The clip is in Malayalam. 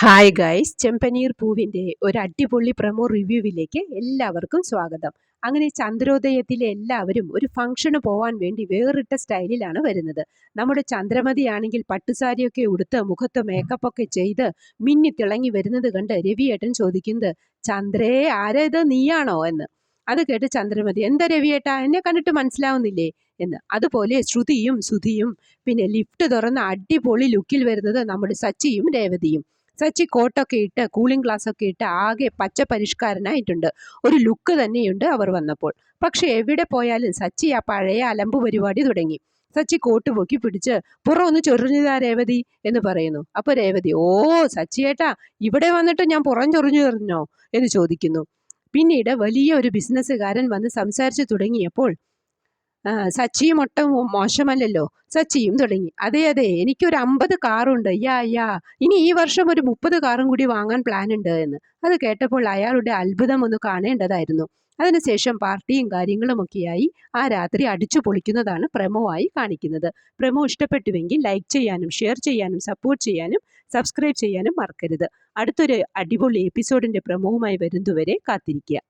ഹായ് ഗൈസ്, ചെമ്പനീർ പൂവിൻ്റെ ഒരു അടിപൊളി പ്രമോ റിവ്യൂവിലേക്ക് എല്ലാവർക്കും സ്വാഗതം. അങ്ങനെ ചന്ദ്രോദയത്തിലെ എല്ലാവരും ഒരു ഫംഗ്ഷന് പോവാൻ വേണ്ടി വേറിട്ട സ്റ്റൈലിലാണ് വരുന്നത്. നമ്മുടെ ചന്ദ്രമതിയാണെങ്കിൽ പട്ടുസാരിയൊക്കെ ഉടുത്ത് മുഖത്ത് മേക്കപ്പൊക്കെ ചെയ്ത് മിന്നി തിളങ്ങി വരുന്നത് കണ്ട് രവിയേട്ടൻ ചോദിക്കുന്നത്, ചന്ദ്രേ ആരേത്, നീയാണോ എന്ന്. അത് കേട്ട് ചന്ദ്രമതി, എന്താ രവിയേട്ടാ, എന്നെ കണ്ടിട്ട് മനസ്സിലാവുന്നില്ലേ എന്ന്. അതുപോലെ ശ്രുതിയും സുധിയും പിന്നെ ലിഫ്റ്റ് തുറന്ന് അടിപൊളി ലുക്കിൽ വരുന്നത് നമ്മുടെ സച്ചിയും രേവതിയും. സച്ചി കോട്ടൊക്കെ ഇട്ട് കൂളിംഗ് ഗ്ലാസ് ഒക്കെ ഇട്ട് ആകെ പച്ച പരിഷ്കാരനായിട്ടുണ്ട്. ഒരു ലുക്ക് തന്നെയുണ്ട് അവർ വന്നപ്പോൾ. പക്ഷെ എവിടെ പോയാലും സച്ചി ആ പഴയ അലമ്പ് പരിപാടി തുടങ്ങി. സച്ചി കോട്ട് പൊക്കി പിടിച്ച് പുറം ഒന്ന് ചൊറിഞ്ഞതാ രേവതി എന്ന് പറയുന്നു. അപ്പൊ രേവതി, ഓ സച്ചിയേട്ടാ, ഇവിടെ വന്നിട്ട് ഞാൻ പുറം ചൊറിഞ്ഞു തരുന്നോ എന്ന് ചോദിക്കുന്നു. പിന്നീട് വലിയ ഒരു ബിസിനസ്സുകാരൻ വന്ന് സംസാരിച്ചു തുടങ്ങിയപ്പോൾ സച്ചിയും ഒട്ടും മോശമല്ലല്ലോ. സച്ചിയും തുടങ്ങി, അതെ അതെ, എനിക്കൊരു 50 കാറുണ്ട്, യാ ഇനി ഈ വർഷം ഒരു 30 കാറും കൂടി വാങ്ങാൻ പ്ലാൻ ഉണ്ട് എന്ന്. അത് കേട്ടപ്പോൾ അയാളുടെ അത്ഭുതം ഒന്ന് കാണേണ്ടതായിരുന്നു. അതിനുശേഷം പാർട്ടിയും കാര്യങ്ങളുമൊക്കെയായി ആ രാത്രി അടിച്ചു പൊളിക്കുന്നതാണ് പ്രമോ ആയി കാണിക്കുന്നത്. പ്രമോ ഇഷ്ടപ്പെട്ടുവെങ്കിൽ ലൈക്ക് ചെയ്യാനും ഷെയർ ചെയ്യാനും സപ്പോർട്ട് ചെയ്യാനും സബ്സ്ക്രൈബ് ചെയ്യാനും മറക്കരുത്. അടുത്തൊരു അടിപൊളി എപ്പിസോഡിന്റെ പ്രമോവുമായി വരുന്നതുവരെ കാത്തിരിക്കുക.